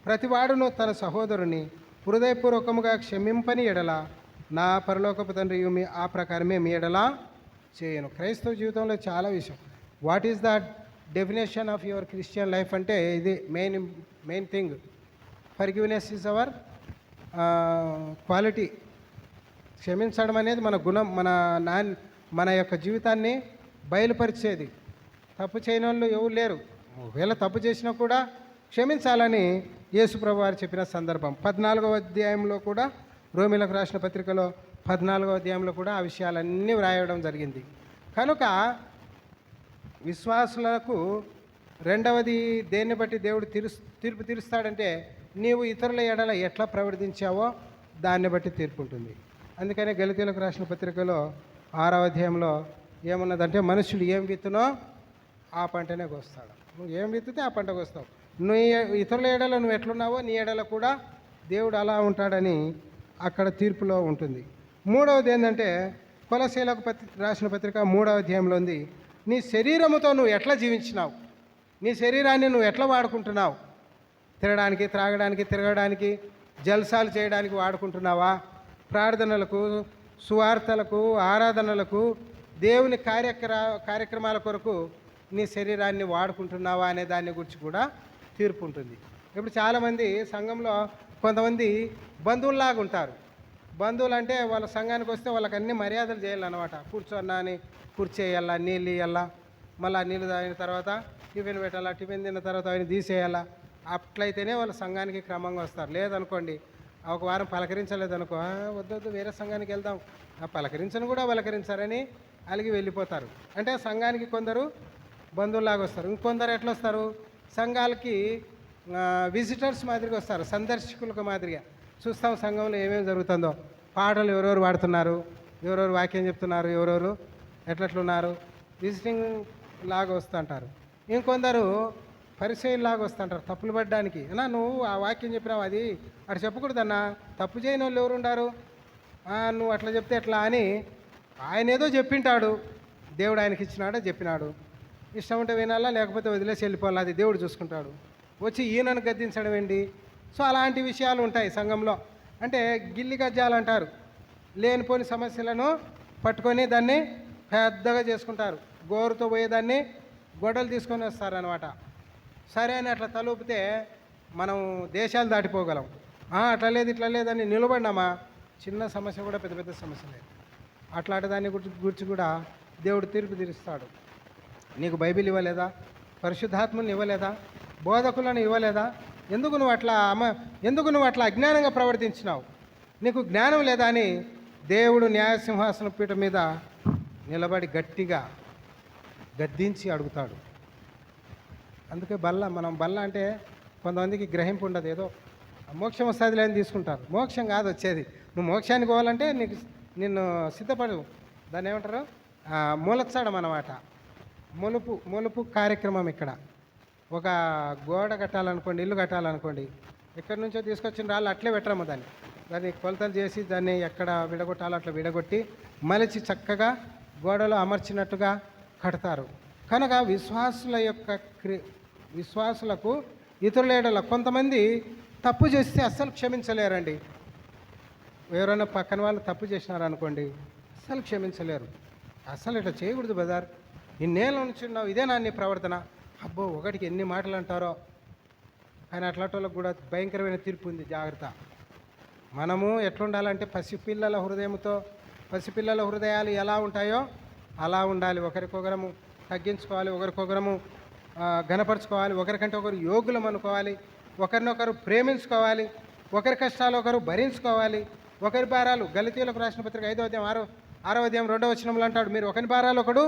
ప్రతివాడును తన సహోదరుని హృదయపూర్వకముగా క్షమింపని ఎడల నా పరలోకపు తండ్రి ఆ ప్రకారమే మీ ఎడల చేయను. క్రైస్తవ జీవితంలో చాలా విషయం. What is the definition of your Christian life అంటే ఇది main thing. Forgiveness is our quality. క్షమించడం అనేది మన గుణం, మన యొక్క జీవితాన్ని బయలుపరిచేది. తప్పు చేయని వాళ్ళు ఎవరు లేరు. ఒకవేళ తప్పు చేసినా కూడా క్షమించాలని యేసుప్రభు వారు చెప్పిన సందర్భం 14వ అధ్యాయంలో కూడా, రోమీలకు రాసిన పత్రికలో 14వ అధ్యాయంలో కూడా ఆ విషయాలన్నీ వ్రాయడం జరిగింది. కనుక విశ్వాసులకు రెండవది దేన్ని బట్టి దేవుడు తీర్పు తీరుస్తాడంటే, నీవు ఇతరుల ఎడల ఎట్లా ప్రవర్తించావో దాన్ని బట్టి తీర్పు ఉంటుంది. అందుకనే గలతీయులకు రాసిన పత్రికలో 6వ అధ్యాయంలో ఏమున్నదంటే, మనుషులు ఏం విత్తునో ఆ పంటనే కోస్తాడు. నువ్వు ఏం విత్తితే ఆ పంట కోస్తావు. నువ్వు ఇతరుల ఎడల నువ్వు ఎట్లున్నావో నీ ఎడల కూడా దేవుడు అలా ఉంటాడని అక్కడ తీర్పులో ఉంటుంది. మూడవది ఏంటంటే కొలసీలకు రాసిన పత్రిక 3వ అధ్యాయంలో ఉంది, నీ శరీరముతో నువ్వు ఎట్లా జీవించినావు, నీ శరీరాన్ని నువ్వు ఎట్లా వాడుకుంటున్నావు, తినడానికి, త్రాగడానికి, తిరగడానికి, జల్సాలు చేయడానికి వాడుకుంటున్నావా, ప్రార్థనలకు, సువార్తలకు, ఆరాధనలకు, దేవుని కార్యక్రమాల కొరకు నీ శరీరాన్ని వాడుకుంటున్నావా అనే దాని గురించి కూడా తీర్పు ఉంటుంది. ఇప్పుడు చాలామంది సంఘంలో కొంతమంది బంధువుల్లాగా ఉంటారు. బంధువులు అంటే వాళ్ళ సంఘానికి వస్తే వాళ్ళకి అన్ని మర్యాదలు చేయాలన్నమాట. కూర్చోన్నా అని కూర్చేయాలా, నీళ్ళు ఇవ్వాలా, మళ్ళీ నీళ్ళు తాగిన తర్వాత టిఫిన్ పెట్టాలా, టిఫిన్ తిన్న తర్వాత ఆయన తీసేయాలా. అట్లయితేనే వాళ్ళ సంఘానికి క్రమంగా వస్తారు. లేదనుకోండి, ఒక వారం పలకరించలేదనుకో, వద్దొద్దు వేరే సంఘానికి వెళ్దాం, పలకరించను కూడా పలకరించారని అలిగి వెళ్ళిపోతారు. అంటే సంఘానికి కొందరు బంధువులాగా వస్తారు, ఇంకొందరు ఎట్లా వస్తారు, సంఘాలకి విజిటర్స్ మాదిరిగా వస్తారు, సందర్శకులకు మాదిరిగా చూస్తాం సంఘంలో ఏమేమి జరుగుతుందో, పాటలు ఎవరెవరు పాడుతున్నారు, ఎవరెవరు వాక్యం చెప్తున్నారు, ఎవరెవరు ఎట్లట్లున్నారు, విజిటింగ్ లాగా వస్తుంటారు. ఇంకొందరు పరిచయంలాగా వస్తుంటారు తప్పులు పడ్డానికి. అన్నా నువ్వు ఆ వాక్యం చెప్పినావు, అది అటు చెప్పకూడదన్నా, తప్పు చేయని వాళ్ళు ఎవరు ఉండారు, నువ్వు అట్లా చెప్తే ఎట్లా అని ఆయన ఏదో చెప్పింటాడు, దేవుడు ఆయనకి ఇచ్చినాడో చెప్పినాడు, ఇష్టం ఉంటే వినాలా, లేకపోతే వదిలేసి వెళ్ళిపోవాలి, అది దేవుడు చూసుకుంటాడు. వచ్చి ఈయనను గద్దించడం ఏంటి? సో అలాంటి విషయాలు ఉంటాయి సంఘంలో. అంటే గిల్లి గజ్జాలు అంటారు, లేనిపోని సమస్యలను పట్టుకొని దాన్ని పెద్దగా చేసుకుంటారు, గోరుతో పోయేదాన్ని గొడవలు తీసుకొని వస్తారనమాట. సరే అని అట్లా తలుపితే మనం దేశాలు దాటిపోగలం. అట్లా లేదు ఇట్లా లేదని నిలబడినామా, చిన్న సమస్య కూడా పెద్ద పెద్ద సమస్య లేదు. అట్లాంటి దాన్ని గురించి కూడా దేవుడు తీర్పు తీరుస్తాడు. నీకు బైబిల్ ఇవ్వలేదా, పరిశుద్ధాత్మని ఇవ్వలేదా, బోధకులను ఇవ్వలేదా, ఎందుకు నువ్వు అట్లా అజ్ఞానంగా ప్రవర్తించినావు, నీకు జ్ఞానం లేదా అని దేవుడు న్యాయసింహాసన పీఠం మీద నిలబడి గట్టిగా గద్దించి అడుగుతాడు. అందుకే మనం బల్ల అంటే కొంతమందికి గ్రహింపు ఉండదు, ఏదో మోక్షం వస్తుంది లేని తీసుకుంటారు. మోక్షం కాదు వచ్చేది. నువ్వు మోక్షానికి పోవాలంటే నిన్ను సిద్ధపడు, దాన్ని ఏమంటారు, మూలత్సడం అన్నమాట. మొలుపు కార్యక్రమం. ఇక్కడ ఒక గోడ కట్టాలనుకోండి, ఇల్లు కట్టాలనుకోండి, ఎక్కడి నుంచో తీసుకొచ్చిన రాళ్ళు అట్లే పెట్టరమ్మ, దాన్ని కొలతలు చేసి దాన్ని ఎక్కడ విడగొట్టాలో అట్లా విడగొట్టి మలిచి చక్కగా గోడలో అమర్చినట్టుగా కడతారు. కనుక విశ్వాసులకు ఇతరుల ఎడల కొంతమంది తప్పు చేస్తే అస్సలు క్షమించలేరండి. ఎవరైనా పక్కన వాళ్ళు తప్పు చేసినారనుకోండి, అస్సలు క్షమించలేరు. అస్సలు ఇట్లా చేయకూడదు బజార్, ఇన్నేళ్ళ నుంచి ఉన్నావు, ఇదే నా నీ ప్రవర్తన, అబ్బో ఒకటికి ఎన్ని మాటలు అంటారో. కానీ అట్లాంటి వాళ్ళకు కూడా భయంకరమైన తీర్పు ఉంది, జాగ్రత్త. మనము ఎట్లుండాలంటే పసిపిల్లల హృదయాలు ఎలా ఉంటాయో అలా ఉండాలి. ఒకరికొకరము తగ్గించుకోవాలి, ఒకరికొకరము ఘనపరుచుకోవాలి, ఒకరికంటే ఒకరు యోగులం అనుకోవాలి, ఒకరినొకరు ప్రేమించుకోవాలి, ఒకరి కష్టాలు ఒకరు భరించుకోవాలి, ఒకరి భారాలు. గలతీయులకు రాసిన పత్రిక 5వ అధ్యాయం 6వ అధ్యాయం 2వ వచనంలో అంటాడు, మీరు ఒకరి భారాలు ఒకడు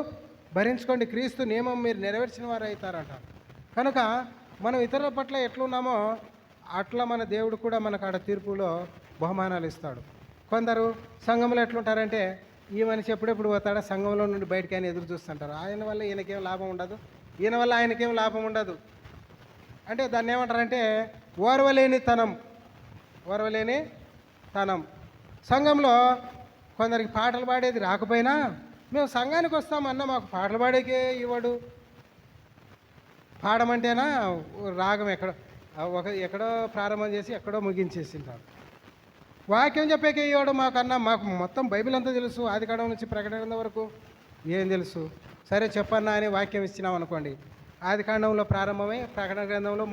భరించుకోండి, క్రీస్తు నియమం మీరు నెరవేర్చిన వారు అవుతారంటారు. కనుక మనం ఇతరుల పట్ల ఎట్లున్నామో అట్లా మన దేవుడు కూడా మనకు ఆడ తీర్పులో బహుమానాలు ఇస్తాడు. కొందరు సంఘంలో ఎట్లుంటారంటే, ఈ మనిషి ఎప్పుడెప్పుడు పోతాడో సంఘంలో నుండి బయటకి ఆయన ఎదురు చూస్తుంటారు. ఆయన వల్ల ఈయనకేం లాభం ఉండదు, ఈయన వల్ల ఆయనకేం లాభం ఉండదు. అంటే దాన్ని ఏమంటారంటే ఓర్వలేని తనం. సంఘంలో కొందరికి పాటలు పాడేది రాకపోయినా, మేము సంఘానికి వస్తామన్నా మాకు పాటలు పాడేకే ఇవ్వడు. పాడమంటేనా రాగం ఎక్కడో ప్రారంభం చేసి ఎక్కడో ముగించేసింటాడు. వాక్యం చెప్పేకే ఇవ్వడు మాకన్నా, మాకు మొత్తం బైబిల్ అంతా తెలుసు, ఆదికాండం నుంచి ప్రకటన వరకు ఏం తెలుసు. సరే చెప్పన్నా అని వాక్యం ఇచ్చినాం అనుకోండి, ఆదికాండంలో ప్రారంభమై ప్రకటన గ్రంథంలో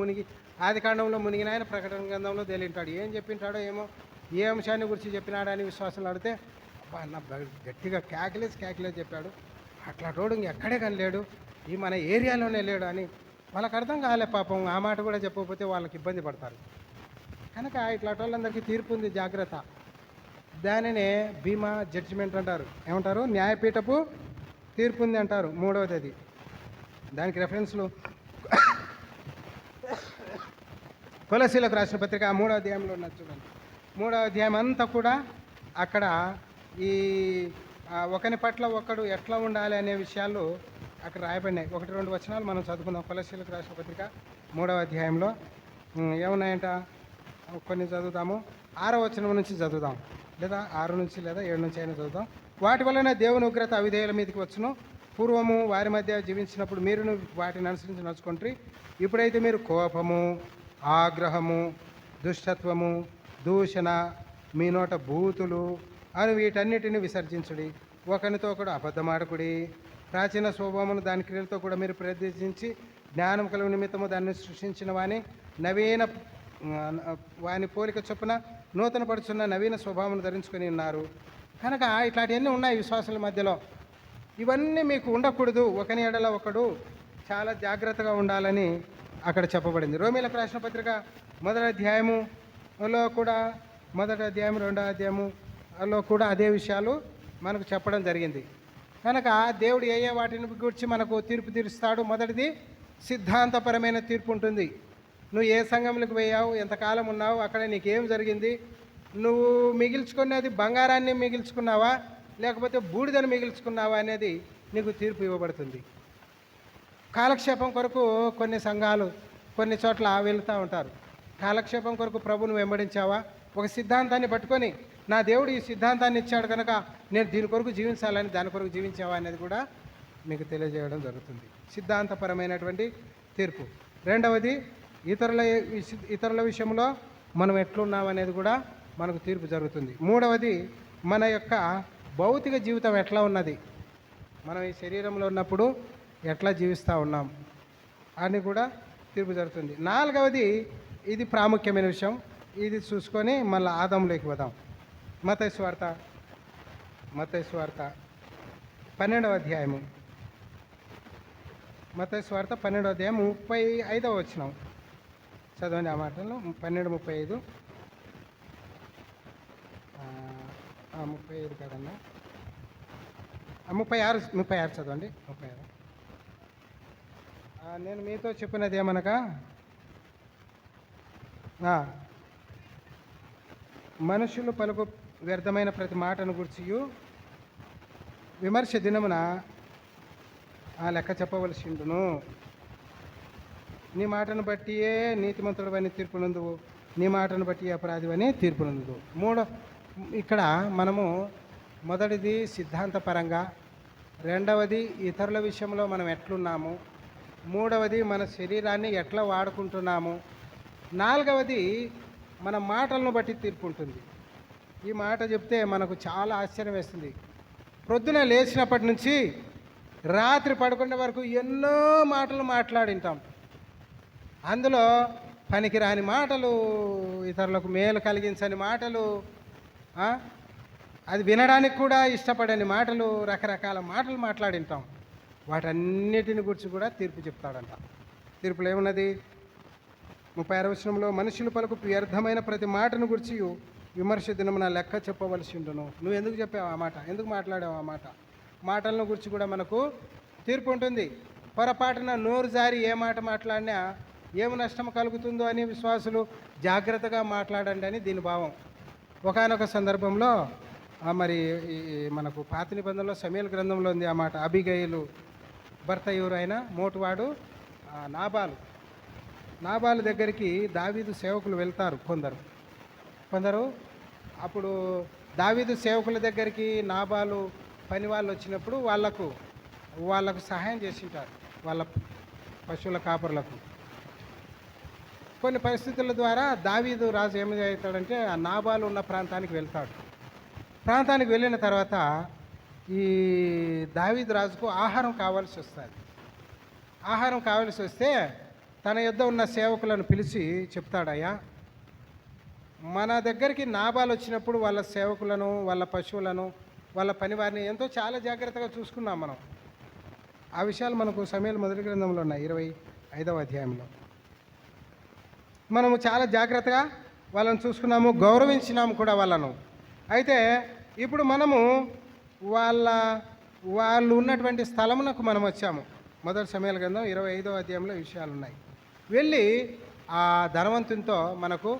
ఆదికాండంలో మునిగిన ఆయన ప్రకటన గ్రంథంలో తేలింటాడు. ఏం చెప్పింటాడో ఏమో, ఏ అంశాన్ని గురించి చెప్పినాడని విశ్వాసం అడిగితే, అన్న గట్టిగా క్యాకిలేసి చెప్పాడు, అట్లా రోడ్డు ఎక్కడే కానీ లేడు, ఈ మన ఏరియాలోనే లేడు అని వాళ్ళకి అర్థం కాలే పాపం. ఆ మాట కూడా చెప్పకపోతే వాళ్ళకి ఇబ్బంది పడతారు. కనుక ఇట్లాంటి వాళ్ళందరికీ తీర్పు ఉంది, జాగ్రత్త. దానినే భీమా జడ్జిమెంట్ అంటారు. ఏమంటారు? న్యాయపీఠపు తీర్పు ఉంది అంటారు. 3వ తేదీ. దానికి రెఫరెన్స్లు కొలసీలకు రాసిన పత్రిక 3వ అధ్యాయంలో ఉన్నది చూడండి. 3వ అధ్యాయం అంతా కూడా అక్కడ ఈ ఒకని పట్ల ఒకడు ఎట్లా ఉండాలి అనే విషయాలు అక్కడ రాయబడినాయి. 1-2 వచనాలు మనం చదువుకుందాం. కొలసీలకు రాసిన పత్రిక 3వ అధ్యాయంలో ఏమున్నాయంట కొన్ని చదువుతాము. 6వ వచనం నుంచి చదువుదాం, లేదా 6 నుంచి లేదా 7 నుంచి అయినా చదువుదాం. వాటి వలన దేవుని ఉగ్రత అవిధేయుల మీదకి వచ్చును. పూర్వము వారి మధ్య జీవించినప్పుడు మీరును వాటిని అనుసరించి నడుచుకుంటారు. ఇప్పుడైతే మీరు కోపము, ఆగ్రహము, దుష్టత్వము, దూషణ, మీ నోట బూతులు అని వీటన్నిటిని విసర్జించుడి. ఒకరితో కూడా అబద్ధమాడకుడి. ప్రాచీన స్వభావమును దాని క్రియలతో కూడా మీరు ప్రదర్శించి జ్ఞానం కలుగు నిమిత్తము దాన్ని సృష్టించిన నవీన వాని పోలిక చొప్పున నూతన పడుచున్న నవీన స్వభావం ధరించుకొని ఉన్నారు. కనుక ఇట్లాంటివన్నీ ఉన్నాయి విశ్వాసుల మధ్యలో. ఇవన్నీ మీకు ఉండకూడదు. ఒకని ఎడల ఒకడు చాలా జాగ్రత్తగా ఉండాలని అక్కడ చెప్పబడింది. రోమీలకు రాసిన పత్రిక 1వ అధ్యాయములో కూడా 1వ అధ్యాయం 2వ అధ్యాయములో కూడా అదే విషయాలు మనకు చెప్పడం జరిగింది. కనుక దేవుడు ఏ వాటిని గురించి మనకు తీర్పు తీరుస్తాడు. మొదటిది సిద్ధాంతపరమైన తీర్పు ఉంటుంది. నువ్వు ఏ సంఘంలోకి పోయావు, ఎంతకాలం ఉన్నావు, అక్కడ నీకేం జరిగింది, నువ్వు మిగిల్చుకున్నది బంగారాన్ని మిగిల్చుకున్నావా లేకపోతే బూడిదని మిగిల్చుకున్నావా అనేది నీకు తీర్పు ఇవ్వబడుతుంది. కాలక్షేపం కొరకు కొన్ని సంఘాలు కొన్ని చోట్ల వెళుతూ ఉంటారు. కాలక్షేపం కొరకు ప్రభువును వెంబడించావా, ఒక సిద్ధాంతాన్ని పట్టుకొని నా దేవుడు ఈ సిద్ధాంతాన్ని ఇచ్చాడు కనుక నేను దీని కొరకు జీవించాలని దాని కొరకు జీవించావా అనేది కూడా మీకు జరుగుతుంది. సిద్ధాంతపరమైనటువంటి తీర్పు. రెండవది ఇతరుల విషయంలో మనం ఎట్లున్నామనేది కూడా మనకు తీర్పు జరుగుతుంది. మూడవది మన యొక్క భౌతిక జీవితం ఎట్లా ఉన్నది, మనం ఈ శరీరంలో ఉన్నప్పుడు ఎట్లా జీవిస్తూ ఉన్నాం అని కూడా తీర్పు జరుగుతుంది. నాలుగవది, ఇది ప్రాముఖ్యమైన విషయం, ఇది చూసుకొని మళ్ళీ ఆదాములోకి పోదాం. మత్తయి సువార్త 12వ అధ్యాయము. మత్తయి సువార్త 12వ అధ్యాయం 35వ వచనం చదవండి. ఆ మాటల్లో 12:35. 35 కదన్నా, 36 చదవండి. 36 నేను మీతో చెప్పినది ఏమనగా, మనుషులు పలుకు వ్యర్థమైన ప్రతి మాటను గుర్చియు విమర్శ దినమున లెక్క చెప్పవలసిండును. నీ మాటను బట్టియే నీతిమంతుడు అని తీర్పునందువు, నీ మాటను బట్టి అపరాధివని తీర్పునందువు. ఇక్కడ మనము మొదటిది సిద్ధాంతపరంగా, రెండవది ఇతరుల విషయంలో మనం ఎట్లున్నాము, మూడవది మన శరీరాన్ని ఎట్లా వాడుకుంటున్నాము, నాలుగవది మన మాటలను బట్టి తీర్పు ఉంటుంది. ఈ మాట చెప్తే మనకు చాలా ఆశ్చర్యం వేస్తుంది. ప్రొద్దున లేచినప్పటి నుంచి రాత్రి పడుకునే వరకు ఎన్నో మాటలు మాట్లాడింటాం. అందులో పనికిరాని మాటలు, ఇతరులకు మేలు కలిగించని మాటలు, అది వినడానికి కూడా ఇష్టపడని మాటలు, రకరకాల మాటలు మాట్లాడింటాం. వాటన్నిటిని గురించి కూడా తీర్పు చెప్తాడంట. తీర్పులో ఏమున్నది? 36వ వచనంలో, మనుషులు పలుకు వ్యర్థమైన ప్రతి మాటను గురించి విమర్శ దినమున లెక్క చెప్పవలసి ఉండును. నువ్వు ఎందుకు చెప్పావు ఆ మాట, ఎందుకు మాట్లాడావు ఆ మాట, మాటలను గురించి కూడా మనకు తీర్పు ఉంటుంది. పొరపాటున నోరు జారి ఏ మాట మాట్లాడినా ఏమి నష్టం కలుగుతుందో అని విశ్వాసులు జాగ్రత్తగా మాట్లాడండి అని దీని భావం. ఒకానొక సందర్భంలో మరి మనకు పాత నిబంధనలో సమూయేలు గ్రంథంలో ఉంది ఆ మాట. అబీగయీలు భర్త ఎవరు అయినా మోటువాడు నాబాలు దగ్గరికి దావీదు సేవకులు వెళ్తారు కొందరు. అప్పుడు దావీదు సేవకుల దగ్గరికి నాబాలు పని వాళ్ళు వచ్చినప్పుడు వాళ్ళకు సహాయం చేసింటారు, వాళ్ళ పశువుల కాపరులకు. కొన్ని పరిస్థితుల ద్వారా దావీదు రాజు ఏమి అవుతాడంటే ఆ నాబాలు ఉన్న ప్రాంతానికి వెళ్తాడు. ప్రాంతానికి వెళ్ళిన తర్వాత ఈ దావీదు రాజుకు ఆహారం కావాల్సి వస్తుంది. ఆహారం కావాల్సి వస్తే తన యొద్ద ఉన్న సేవకులను పిలిచి చెప్తాడయ్యా, మన దగ్గరికి నాబాలు వచ్చినప్పుడు వాళ్ళ సేవకులను, వాళ్ళ పశువులను, వాళ్ళ పనివారిని ఎంతో చాలా జాగ్రత్తగా చూసుకున్నాం మనం. ఆ విషయాలు మనకు సమూయేలు మొదటి గ్రంథంలో ఉన్నాయి, 25వ అధ్యాయంలో. మనము చాలా జాగ్రత్తగా వాళ్ళని చూసుకున్నాము, గౌరవించినాము కూడా వాళ్ళను. అయితే ఇప్పుడు మనము వాళ్ళు ఉన్నటువంటి స్థలమునకు మనం వచ్చాము. మొదటి సమూయేలు గ్రంథం 25వ అధ్యాయంలో విషయాలు ఉన్నాయి. వెళ్ళి ఆ ధనవంతునితో మనకు